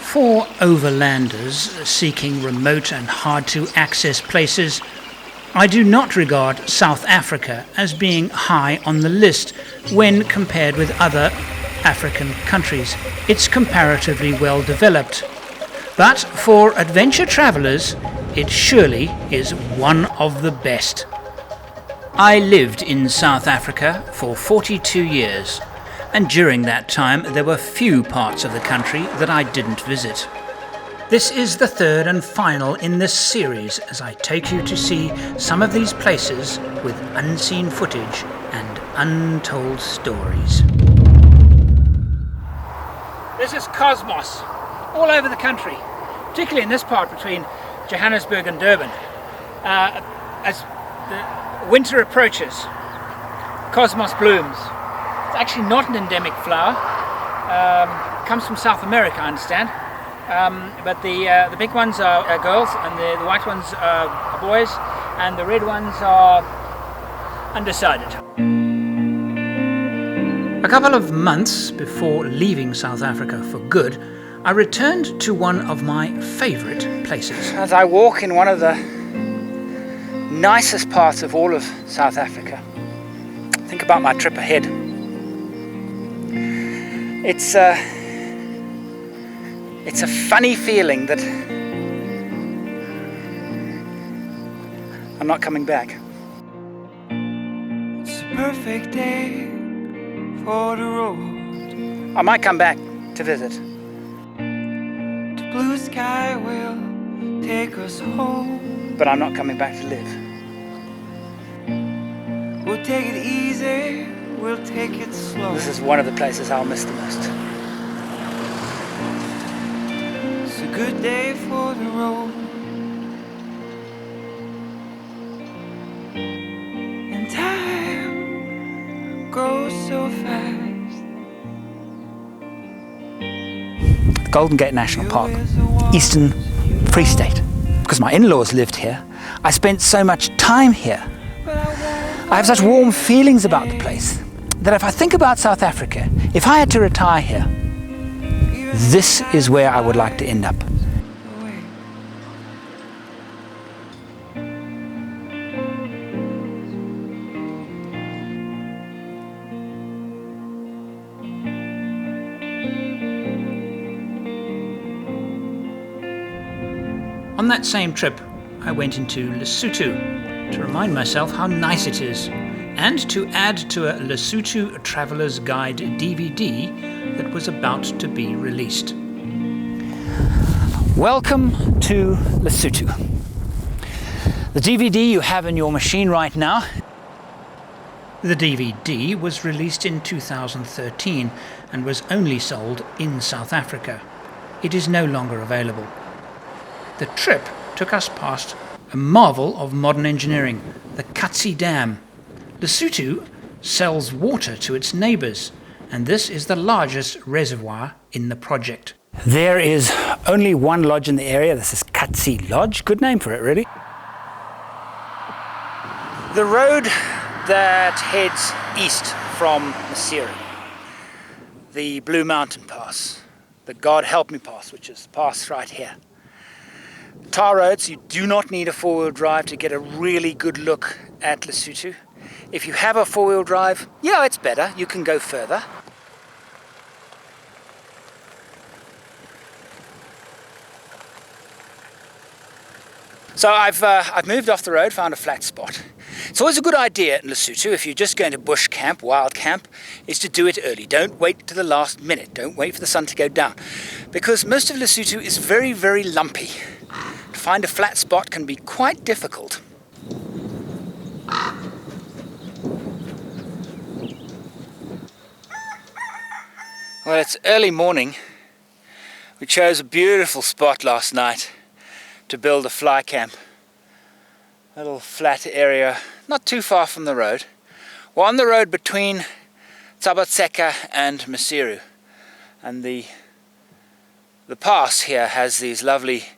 For overlanders seeking remote and hard-to-access places, I do not regard South Africa as being high on the list when compared with other African countries. It's comparatively well developed. But for adventure travellers, it surely is one of the best. I lived in South Africa for 42 years. And during that time there were few parts of the country that I didn't visit. This is the third and final in this series as I take you to see some of these places with unseen footage and untold stories. This is cosmos all over the country, particularly in this part between Johannesburg and Durban. As the winter approaches, cosmos blooms. It's actually not an endemic flower. It comes from South America, I understand. But the big ones are girls, and the white ones are boys, and the red ones are undecided. A couple of months before leaving South Africa for good, I returned to one of my favourite places. As I walk in one of the nicest parts of all of South Africa, think about my trip ahead. It's a funny feeling that I'm not coming back. It's a perfect day for the road. I might come back to visit. The blue sky will take us home. But I'm not coming back to live. We'll take it easy. We'll take it slow. This is one of the places I'll miss the most. It's a good day for the road. And time goes so fast. Golden Gate National Park, Eastern Free State. Because my in-laws lived here, I spent so much time here. I have such warm feelings about the place that if I think about South Africa, if I had to retire here, this is where I would like to end up. On that same trip, I went into Lesotho to remind myself how nice it is, and to add to a Lesotho Traveller's Guide DVD that was about to be released. Welcome to Lesotho. The DVD you have in your machine right now. The DVD was released in 2013 and was only sold in South Africa. It is no longer available. The trip took us past a marvel of modern engineering, the Katsi Dam. Lesotho sells water to its neighbours, and this is the largest reservoir in the project. There is only one lodge in the area. This is Katsi Lodge. Good name for it, really. The road that heads east from Maseru, the Blue Mountain Pass, the God Help Me Pass, which is the pass right here. Tar roads, you do not need a four-wheel drive to get a really good look at Lesotho. If you have a four-wheel drive, yeah, it's better. You can go further. So I've moved off the road, found a flat spot. It's always a good idea in Lesotho, if you're just going to bush camp, wild camp, is to do it early. Don't wait to the last minute. Don't wait for the sun to go down. Because most of Lesotho is very, very lumpy. To find a flat spot can be quite difficult. Well, it's early morning. We chose a beautiful spot last night to build a fly camp. A little flat area, not too far from the road. We're on the road between Tsabatseka and Maseru. And the pass here has these lovely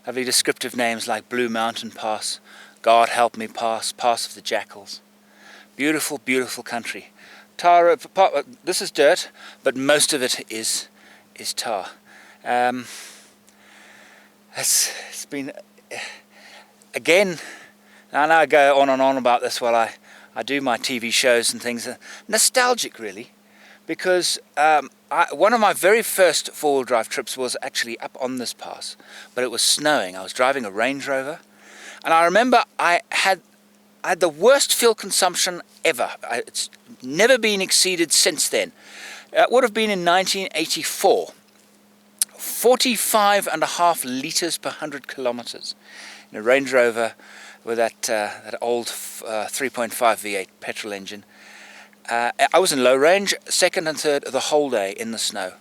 descriptive names like Blue Mountain Pass, God Help Me Pass, Pass of the Jackals. Beautiful, beautiful country. This is dirt, but most of it is is tar. It's been, again, I know I go on and on about this while I do my TV shows and things. Nostalgic, really, because one of my very first four-wheel drive trips was actually up on this pass, but it was snowing. I was driving a Range Rover, and I remember I had the worst fuel consumption ever. It's never been exceeded since then. It would have been in 1984. 45.5 litres per 100 kilometres in a Range Rover with that old 3.5 V8 petrol engine. I was in low range, second and third the whole day in the snow,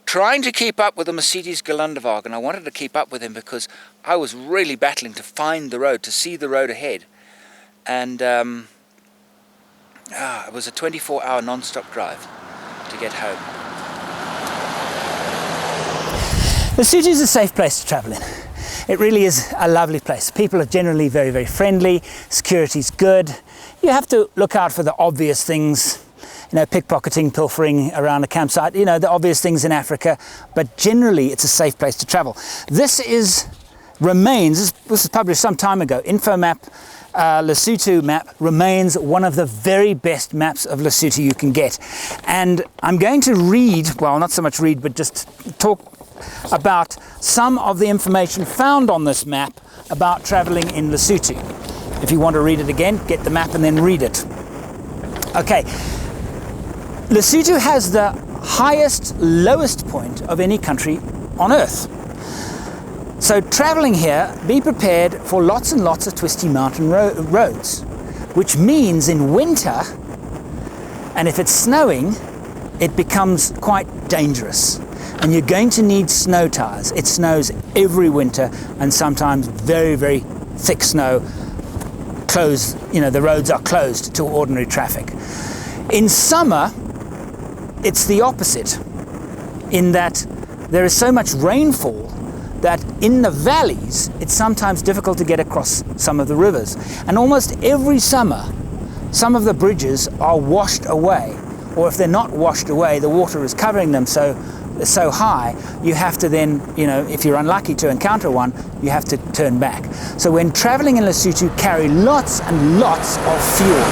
trying to keep up with the Mercedes Geländewagen. I wanted to keep up with him because I was really battling to find the road, to see the road ahead. And it was a 24-hour non-stop drive to get home. Lesotho is a safe place to travel in. It really is a lovely place. People are generally very, very friendly. Security's good. You have to look out for the obvious things, you know, pickpocketing, pilfering around a campsite, you know, the obvious things in Africa, but generally it's a safe place to travel. This was published some time ago. Infomap Lesotho map remains one of the very best maps of Lesotho you can get. And I'm going to read, well, not so much read, but just talk about some of the information found on this map about traveling in Lesotho. If you want to read it again, get the map and then read it. Okay, Lesotho has the lowest point of any country on Earth. So traveling here, be prepared for lots and lots of twisty mountain roads, which means in winter, and if it's snowing, it becomes quite dangerous. And you're going to need snow tires. It snows every winter, and sometimes very, very thick snow. The roads are closed to ordinary traffic. In summer, it's the opposite, in that there is so much rainfall that in the valleys, it's sometimes difficult to get across some of the rivers. And almost every summer, some of the bridges are washed away, or if they're not washed away, the water is covering them so high, you have to then, if you're unlucky to encounter one, you have to turn back. So when traveling in Lesotho, carry lots and lots of fuel.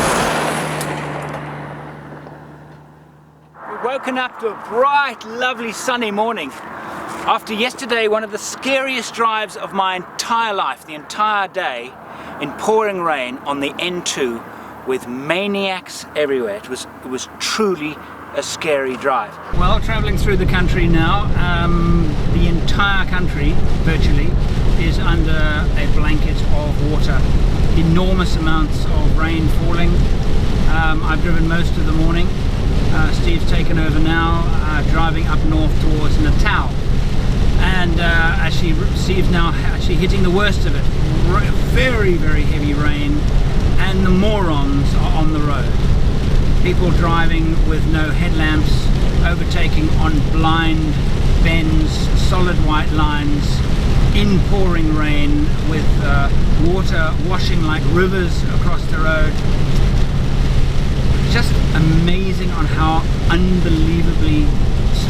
We've woken up to a bright, lovely, sunny morning. After yesterday, one of the scariest drives of my entire life, the entire day, in pouring rain on the N2 with maniacs everywhere. It was truly a scary drive. Well, traveling through the country now, the entire country virtually is under a blanket of water. Enormous amounts of rain falling. I've driven most of the morning. Steve's taken over now, driving up north towards Natal. And Steve's now actually hitting the worst of it. Very, very heavy rain, and the morons are on the road. People driving with no headlamps, overtaking on blind bends, solid white lines, in pouring rain with water washing like rivers across the road. Just amazing on how unbelievably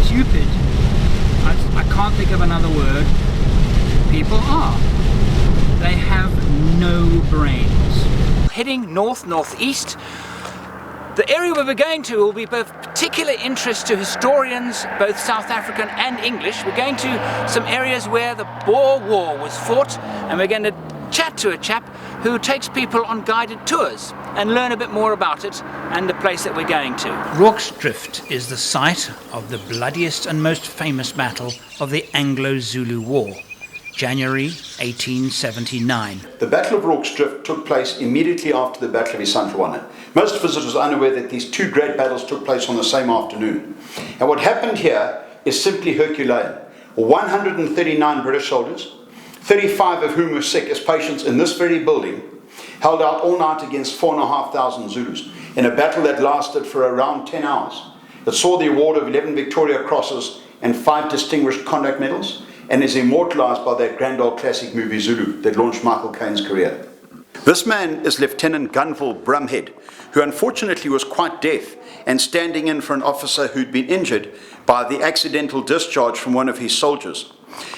stupid, I can't think of another word, people are. They have no brains. Heading north-northeast, the area we're going to will be of particular interest to historians, both South African and English. We're going to some areas where the Boer War was fought, and we're going to chat to a chap who takes people on guided tours and learn a bit more about it and the place that we're going to. Rorke's is the site of the bloodiest and most famous battle of the Anglo-Zulu War, January 1879. The Battle of Rorke's took place immediately after the Battle of Isandlwana. Most visitors are unaware that these two great battles took place on the same afternoon. And what happened here is simply Herculean. 139 British soldiers, 35 of whom were sick as patients in this very building, held out all night against 4,500 Zulus in a battle that lasted for around 10 hours. It saw the award of 11 Victoria Crosses and 5 Distinguished Conduct Medals, and is immortalised by that grand old classic movie Zulu that launched Michael Caine's career. This man is Lieutenant Gunville Brumhead, who unfortunately was quite deaf and standing in for an officer who'd been injured by the accidental discharge from one of his soldiers.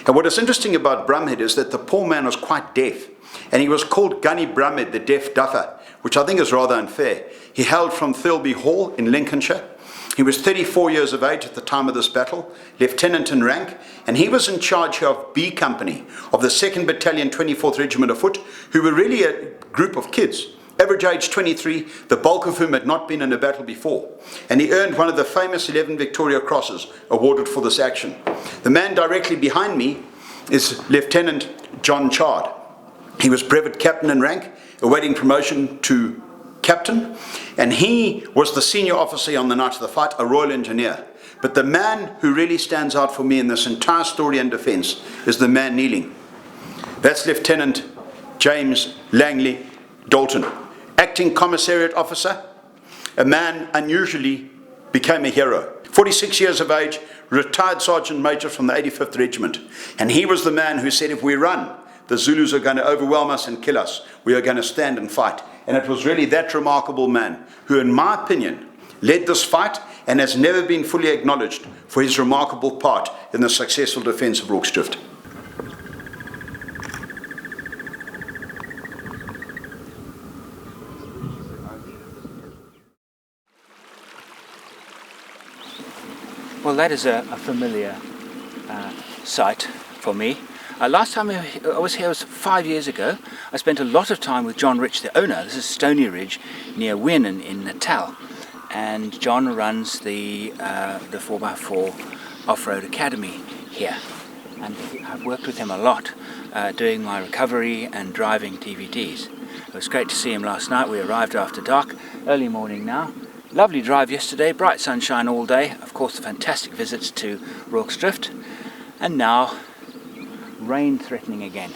And what is interesting about Brumhead is that the poor man was quite deaf, and he was called Gunny Brumhead, the deaf duffer, which I think is rather unfair. He hailed from Thirlby Hall in Lincolnshire. He was 34 years of age at the time of this battle, lieutenant in rank, and he was in charge of B Company of the 2nd Battalion, 24th Regiment of Foot, who were really a group of kids, average age 23, the bulk of whom had not been in a battle before. And he earned one of the famous 11 Victoria Crosses awarded for this action. The man directly behind me is Lieutenant John Chard. He was brevet captain in rank, awaiting promotion to captain, and he was the senior officer on the night of the fight, a Royal Engineer. But the man who really stands out for me in this entire story and defence is the man kneeling. That's Lieutenant James Langley Dalton, acting commissariat officer, a man unusually became a hero. 46 years of age, retired Sergeant Major from the 85th Regiment, and he was the man who said, if we run, the Zulus are going to overwhelm us and kill us. We are going to stand and fight. And it was really that remarkable man who, in my opinion, led this fight and has never been fully acknowledged for his remarkable part in the successful defence of Rorke's Drift. Well, that is a familiar sight for me. Last time I was here was 5 years ago. I spent a lot of time with John Rich, the owner. This is Stony Ridge near Wienan in Natal. And John runs the 4x4 Off-Road Academy here. And I've worked with him a lot, doing my recovery and driving DVDs. It was great to see him last night. We arrived after dark, early morning now. Lovely drive yesterday, bright sunshine all day. Of course, fantastic visits to Rorke's Drift. And now, rain threatening again.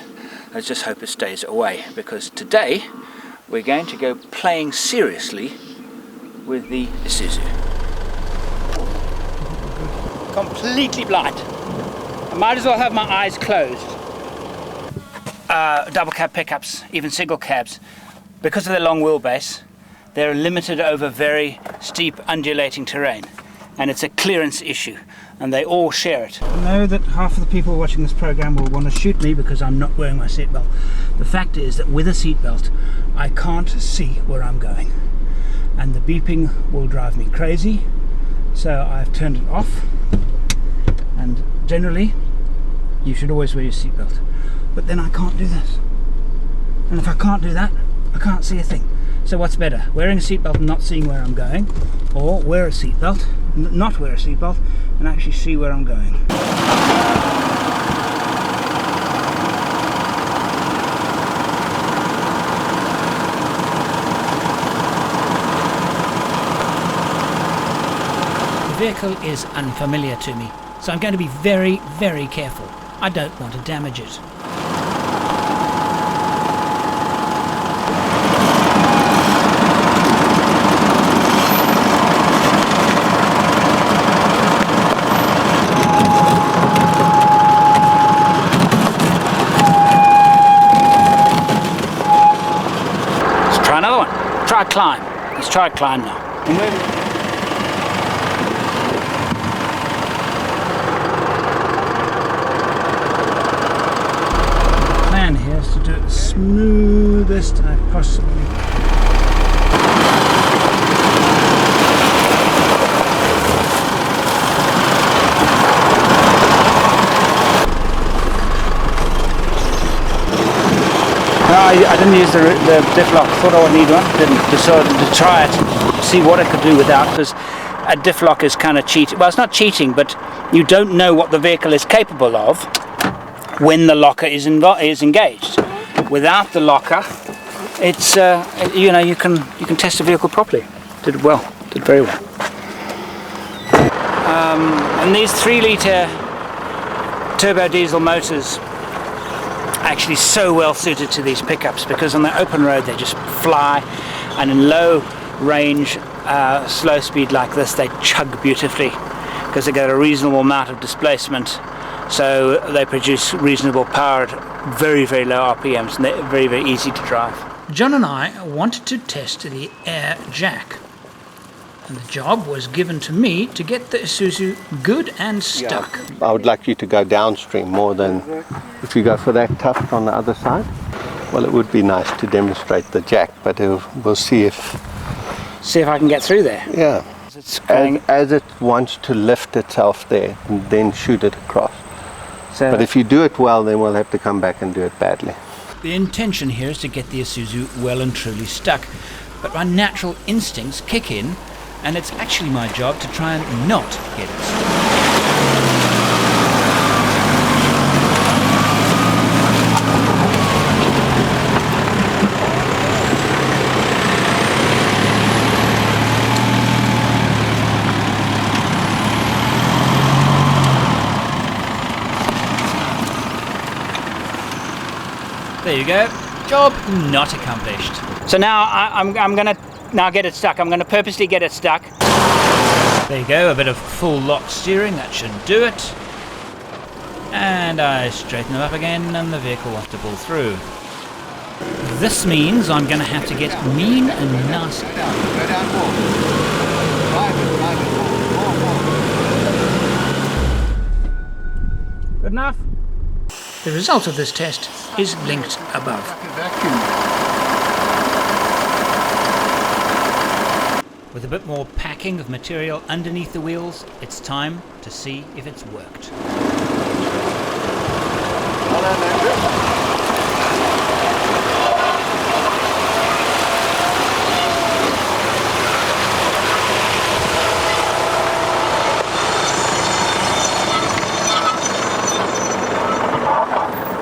Let's just hope it stays away, because today we're going to go playing seriously with the Isuzu. Completely blind. I might as well have my eyes closed. Double cab pickups, even single cabs, because of their long wheelbase, they're limited over very steep undulating terrain, and it's a clearance issue, and they all share it. I know that half of the people watching this program will want to shoot me because I'm not wearing my seatbelt. The fact is that with a seatbelt I can't see where I'm going, and the beeping will drive me crazy, so I've turned it off. And generally you should always wear your seatbelt, but then I can't do this, and if I can't do that I can't see a thing. So what's better, wearing a seatbelt and not seeing where I'm going, or wear a seatbelt, not wear a seatbelt, and actually see where I'm going? The vehicle is unfamiliar to me, so I'm going to be very, very careful. I don't want to damage it. Try climb. Let's try climb now. The plan here is to do it the smoothest I possibly can. No, I didn't use the diff lock. I thought I would need one. Didn't. Decided to try it, see what I could do without, because a diff lock is kind of cheating. Well, it's not cheating, but you don't know what the vehicle is capable of when the locker is engaged. Without the locker, it's you can test the vehicle properly. Did well. Did very well. And these 3-litre turbo diesel motors actually so well suited to these pickups, because on the open road they just fly, and in low range slow speed like this they chug beautifully because they get a reasonable amount of displacement, so they produce reasonable power at very, very low RPMs, and they're very, very easy to drive. John and I wanted to test the air jack, and the job was given to me to get the Isuzu good and stuck. I would like you to go downstream more than if you go for that tuft on the other side. Well, it would be nice to demonstrate the jack, but we'll see if... See if I can get through there. Yeah. It's going... As it wants to lift itself there, and then shoot it across. So, but if you do it well, then we'll have to come back and do it badly. the intention here is to get the Isuzu well and truly stuck, but my natural instincts kick in, and it's actually my job to try and not get it stuck. There you go. Job not accomplished. So now I'm going to now get it stuck. I'm going to purposely get it stuck. There you go. A bit of full lock steering. That should do it. And I straighten it up again, and the vehicle wants to pull through. This means I'm going to have to get mean and nasty. Go down more. More. Good enough? The result of this test is linked above. With a bit more packing of material underneath the wheels, it's time to see if it's worked. Well done, Andrew.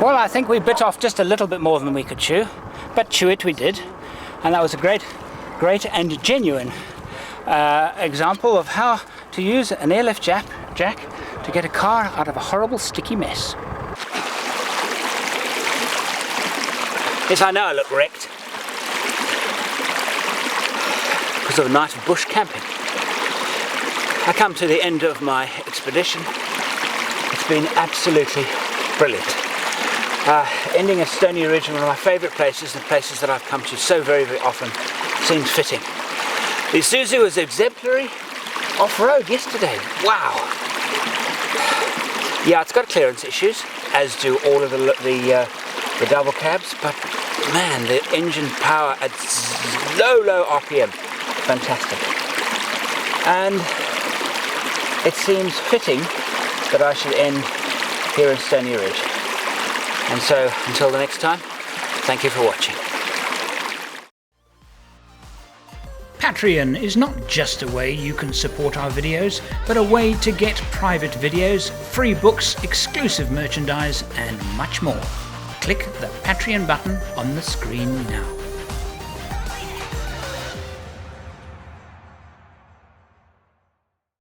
Well, I think we bit off just a little bit more than we could chew, but chew it we did, and that was a great and genuine example of how to use an airlift jack to get a car out of a horrible sticky mess. Yes, I know I look wrecked because of a night of bush camping. I come to the end of my expedition. It's been absolutely brilliant. Ending at Sony Ridge, one of my favourite places, and places that I've come to so very, very often, seems fitting. The Isuzu was exemplary off-road yesterday. Wow! Yeah, it's got clearance issues, as do all of the double cabs, but man, the engine power at low RPM, fantastic. And it seems fitting that I should end here in Sony Ridge. And so, until the next time, thank you for watching. Patreon is not just a way you can support our videos, but a way to get private videos, free books, exclusive merchandise, and much more. Click the Patreon button on the screen now.